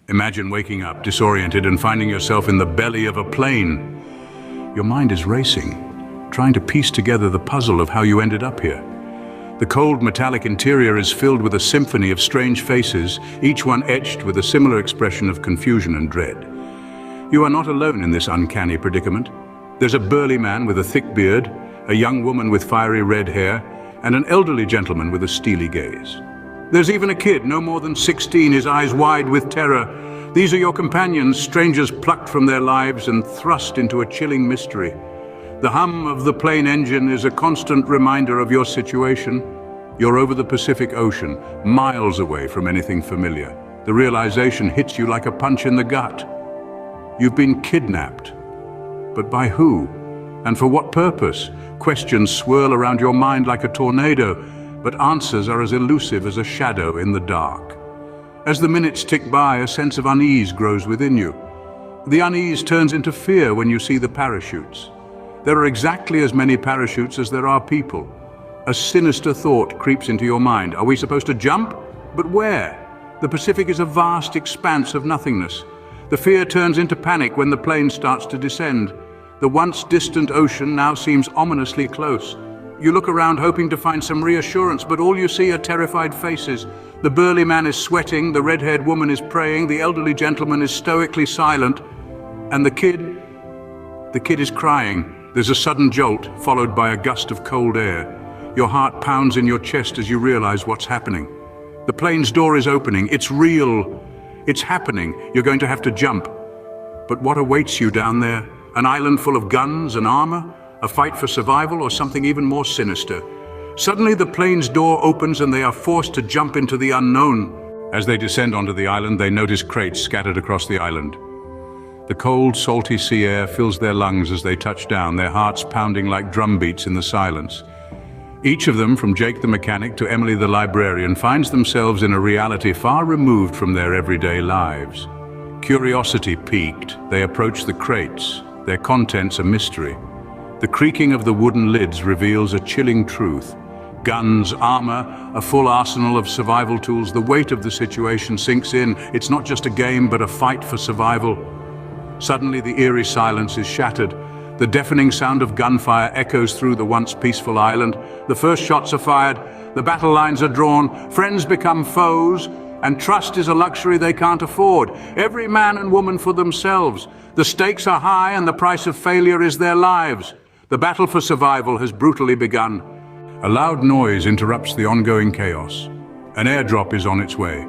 Imagine waking up, disoriented, and finding yourself in the belly of a plane. Your mind is racing, trying to piece together the puzzle of how you ended up here. The cold, metallic interior is filled with a symphony of strange faces, each one etched with a similar expression of confusion and dread. You are not alone in this uncanny predicament. There's a burly man with a thick beard, a young woman with fiery red hair, and an elderly gentleman with a steely gaze. There's even a kid, no more than 16, his eyes wide with terror. These are your companions, strangers plucked from their lives and thrust into a chilling mystery. The hum of the plane engine is a constant reminder of your situation. You're over the Pacific Ocean, miles away from anything familiar. The realization hits you like a punch in the gut. You've been kidnapped. But by who? And for what purpose? Questions swirl around your mind like a tornado, but answers are as elusive as a shadow in the dark. As the minutes tick by, a sense of unease grows within you. The unease turns into fear when you see the parachutes. There are exactly as many parachutes as there are people. A sinister thought creeps into your mind. Are we supposed to jump? But where? The Pacific is a vast expanse of nothingness. The fear turns into panic when the plane starts to descend. The once distant ocean now seems ominously close. You look around hoping to find some reassurance, but all you see are terrified faces. The burly man is sweating, the red-haired woman is praying, the elderly gentleman is stoically silent, and the kid is crying. There's a sudden jolt, followed by a gust of cold air. Your heart pounds in your chest as you realize what's happening. The plane's door is opening. It's real. It's happening. You're going to have to jump. But what awaits you down there? An island full of guns and armor? A fight for survival, or something even more sinister? Suddenly the plane's door opens and they are forced to jump into the unknown. As they descend onto the island, they notice crates scattered across the island. The cold, salty sea air fills their lungs as they touch down, their hearts pounding like drum beats in the silence. Each of them, from Jake the mechanic to Emily the librarian, finds themselves in a reality far removed from their everyday lives. Curiosity piqued, they approach the crates, their contents a mystery. The creaking of the wooden lids reveals a chilling truth. Guns, armor, a full arsenal of survival tools. The weight of the situation sinks in. It's not just a game, but a fight for survival. Suddenly, the eerie silence is shattered. The deafening sound of gunfire echoes through the once peaceful island. The first shots are fired. The battle lines are drawn. Friends become foes. And trust is a luxury they can't afford. Every man and woman for themselves. The stakes are high, and the price of failure is their lives. The battle for survival has brutally begun. A loud noise interrupts the ongoing chaos. An airdrop is on its way.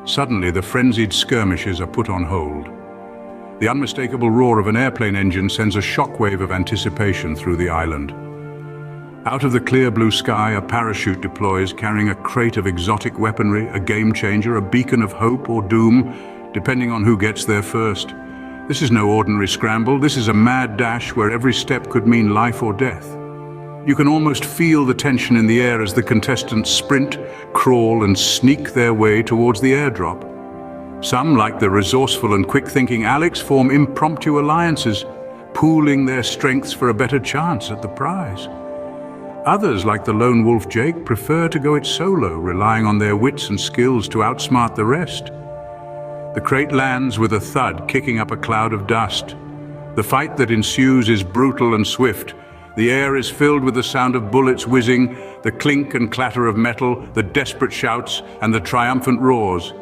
Suddenly, the frenzied skirmishes are put on hold. The unmistakable roar of an airplane engine sends a shockwave of anticipation through the island. Out of the clear blue sky, a parachute deploys, carrying a crate of exotic weaponry, a game changer, a beacon of hope or doom, depending on who gets there first. This is no ordinary scramble. This is a mad dash where every step could mean life or death. You can almost feel the tension in the air as the contestants sprint, crawl, and sneak their way towards the airdrop. Some, like the resourceful and quick-thinking Alex, form impromptu alliances, pooling their strengths for a better chance at the prize. Others, like the lone wolf Jake, prefer to go it solo, relying on their wits and skills to outsmart the rest. The crate lands with a thud, kicking up a cloud of dust. The fight that ensues is brutal and swift. The air is filled with the sound of bullets whizzing, the clink and clatter of metal, the desperate shouts, and the triumphant roars.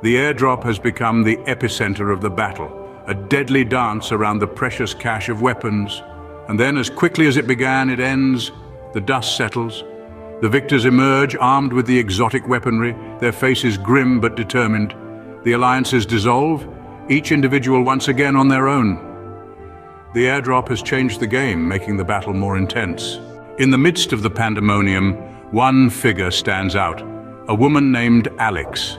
The airdrop has become the epicenter of the battle, a deadly dance around the precious cache of weapons. And then, as quickly as it began, it ends. The dust settles. The victors emerge, armed with the exotic weaponry, their faces grim but determined. The alliances dissolve, each individual once again on their own. The airdrop has changed the game, making the battle more intense. In the midst of the pandemonium, one figure stands out, a woman named Alex.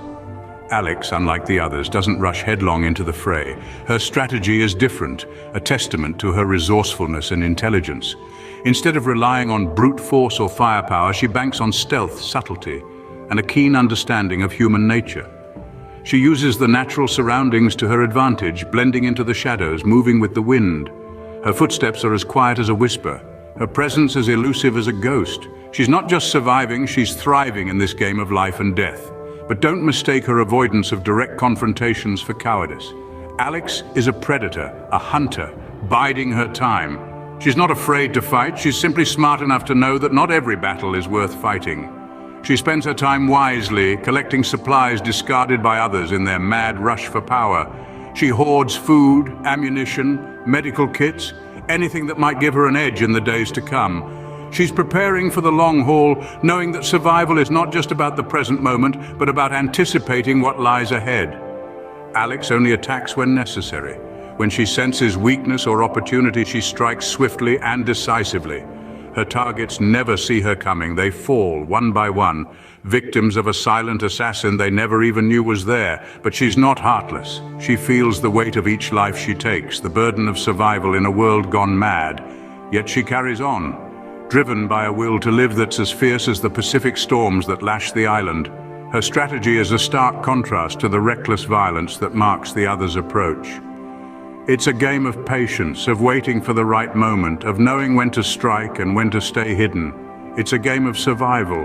Alex, unlike the others, doesn't rush headlong into the fray. Her strategy is different, a testament to her resourcefulness and intelligence. Instead of relying on brute force or firepower, she banks on stealth, subtlety, and a keen understanding of human nature. She uses the natural surroundings to her advantage, blending into the shadows, moving with the wind. Her footsteps are as quiet as a whisper, her presence as elusive as a ghost. She's not just surviving, she's thriving in this game of life and death. But don't mistake her avoidance of direct confrontations for cowardice. Alex is a predator, a hunter, biding her time. She's not afraid to fight, she's simply smart enough to know that not every battle is worth fighting. She spends her time wisely, collecting supplies discarded by others in their mad rush for power. She hoards food, ammunition, medical kits, anything that might give her an edge in the days to come. She's preparing for the long haul, knowing that survival is not just about the present moment, but about anticipating what lies ahead. Alex only attacks when necessary. When she senses weakness or opportunity, she strikes swiftly and decisively. Her targets never see her coming. They fall one by one, victims of a silent assassin they never even knew was there. But she's not heartless. She feels the weight of each life she takes, the burden of survival in a world gone mad. Yet she carries on, driven by a will to live that's as fierce as the Pacific storms that lash the island. Her strategy is a stark contrast to the reckless violence that marks the other's approach. It's a game of patience, of waiting for the right moment, of knowing when to strike and when to stay hidden. It's a game of survival,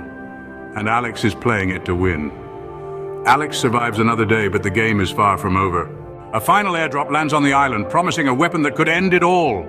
and Alex is playing it to win. Alex survives another day, but the game is far from over. A final airdrop lands on the island, promising a weapon that could end it all.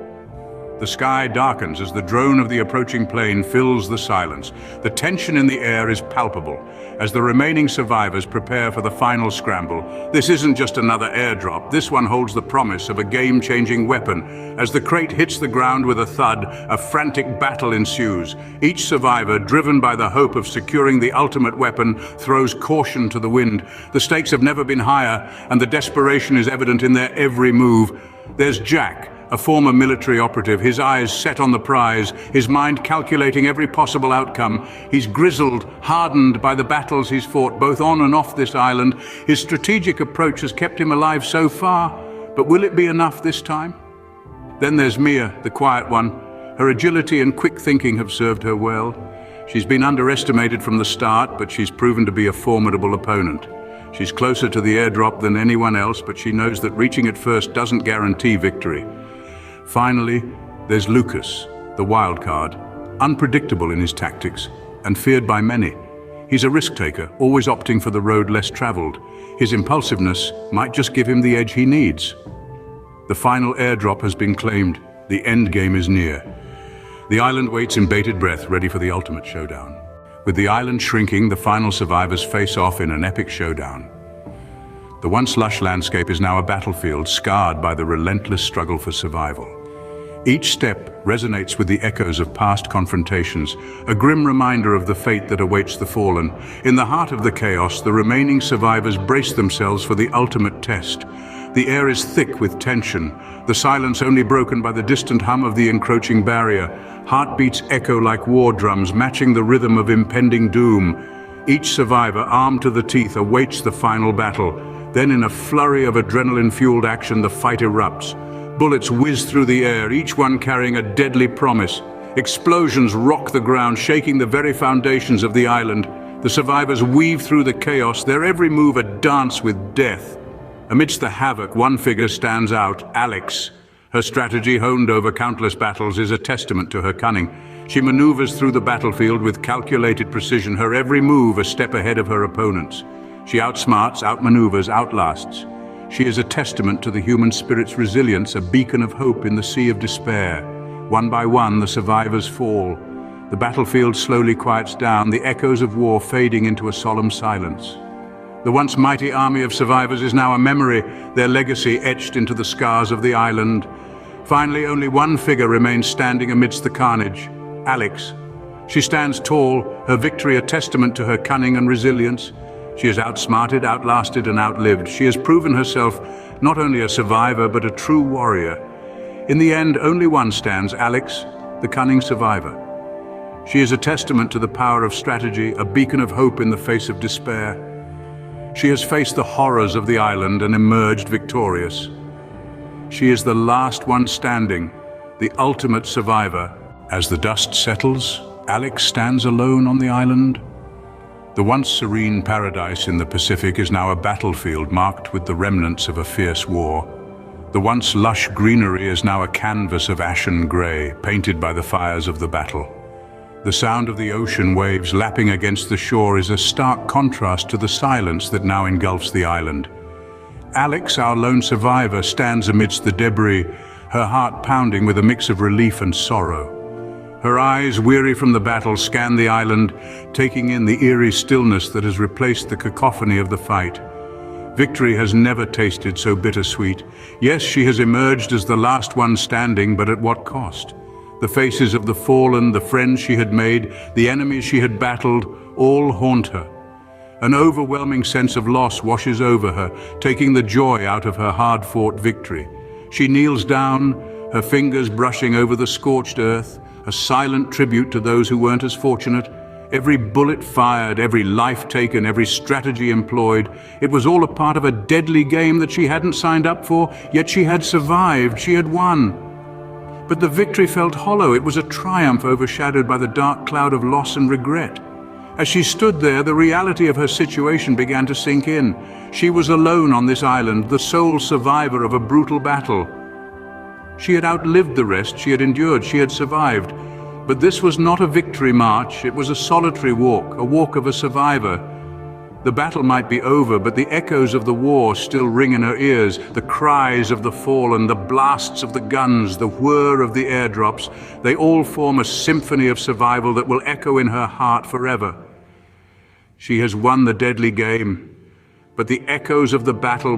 The sky darkens as the drone of the approaching plane fills the silence. The tension in the air is palpable as the remaining survivors prepare for the final scramble. This isn't just another airdrop. This one holds the promise of a game-changing weapon. As the crate hits the ground with a thud, a frantic battle ensues. Each survivor, driven by the hope of securing the ultimate weapon, throws caution to the wind. The stakes have never been higher, and the desperation is evident in their every move. There's Jack, a former military operative, his eyes set on the prize, his mind calculating every possible outcome. He's grizzled, hardened by the battles he's fought, both on and off this island. His strategic approach has kept him alive so far, but will it be enough this time? Then there's Mia, the quiet one. Her agility and quick thinking have served her well. She's been underestimated from the start, but she's proven to be a formidable opponent. She's closer to the airdrop than anyone else, but she knows that reaching it first doesn't guarantee victory. Finally, there's Lucas, the wild card, unpredictable in his tactics and feared by many. He's a risk-taker, always opting for the road less traveled. His impulsiveness might just give him the edge he needs. The final airdrop has been claimed. The end game is near. The island waits in bated breath, ready for the ultimate showdown. With the island shrinking, the final survivors face off in an epic showdown. The once lush landscape is now a battlefield scarred by the relentless struggle for survival. Each step resonates with the echoes of past confrontations, a grim reminder of the fate that awaits the fallen. In the heart of the chaos, the remaining survivors brace themselves for the ultimate test. The air is thick with tension, the silence only broken by the distant hum of the encroaching barrier. Heartbeats echo like war drums, matching the rhythm of impending doom. Each survivor, armed to the teeth, awaits the final battle. Then in a flurry of adrenaline-fueled action, the fight erupts. Bullets whiz through the air, each one carrying a deadly promise. Explosions rock the ground, shaking the very foundations of the island. The survivors weave through the chaos, their every move a dance with death. Amidst the havoc, one figure stands out, Alex. Her strategy, honed over countless battles, is a testament to her cunning. She maneuvers through the battlefield with calculated precision, her every move a step ahead of her opponents. She outsmarts, outmaneuvers, outlasts. She is a testament to the human spirit's resilience, a beacon of hope in the sea of despair. One by one, the survivors fall. The battlefield slowly quiets down, the echoes of war fading into a solemn silence. The once mighty army of survivors is now a memory, their legacy etched into the scars of the island. Finally, only one figure remains standing amidst the carnage, Alex. She stands tall, her victory a testament to her cunning and resilience. She has outsmarted, outlasted, and outlived. She has proven herself not only a survivor, but a true warrior. In the end, only one stands, Alex, the cunning survivor. She is a testament to the power of strategy, a beacon of hope in the face of despair. She has faced the horrors of the island and emerged victorious. She is the last one standing, the ultimate survivor. As the dust settles, Alex stands alone on the island. The once serene paradise in the Pacific is now a battlefield marked with the remnants of a fierce war. The once lush greenery is now a canvas of ashen grey, painted by the fires of the battle. The sound of the ocean waves lapping against the shore is a stark contrast to the silence that now engulfs the island. Alex, our lone survivor, stands amidst the debris, her heart pounding with a mix of relief and sorrow. Her eyes, weary from the battle, scan the island, taking in the eerie stillness that has replaced the cacophony of the fight. Victory has never tasted so bittersweet. Yes, she has emerged as the last one standing, but at what cost? The faces of the fallen, the friends she had made, the enemies she had battled, all haunt her. An overwhelming sense of loss washes over her, taking the joy out of her hard-fought victory. She kneels down, her fingers brushing over the scorched earth, a silent tribute to those who weren't as fortunate. Every bullet fired, every life taken, every strategy employed, it was all a part of a deadly game that she hadn't signed up for, yet she had survived, she had won. But the victory felt hollow. It was a triumph overshadowed by the dark cloud of loss and regret. As she stood there, the reality of her situation began to sink in. She was alone on this island, the sole survivor of a brutal battle. She had outlived the rest, she had endured, she had survived. But this was not a victory march, it was a solitary walk, a walk of a survivor. The battle might be over, but the echoes of the war still ring in her ears, the cries of the fallen, the blasts of the guns, the whir of the airdrops. They all form a symphony of survival that will echo in her heart forever. She has won the deadly game, but the echoes of the battle will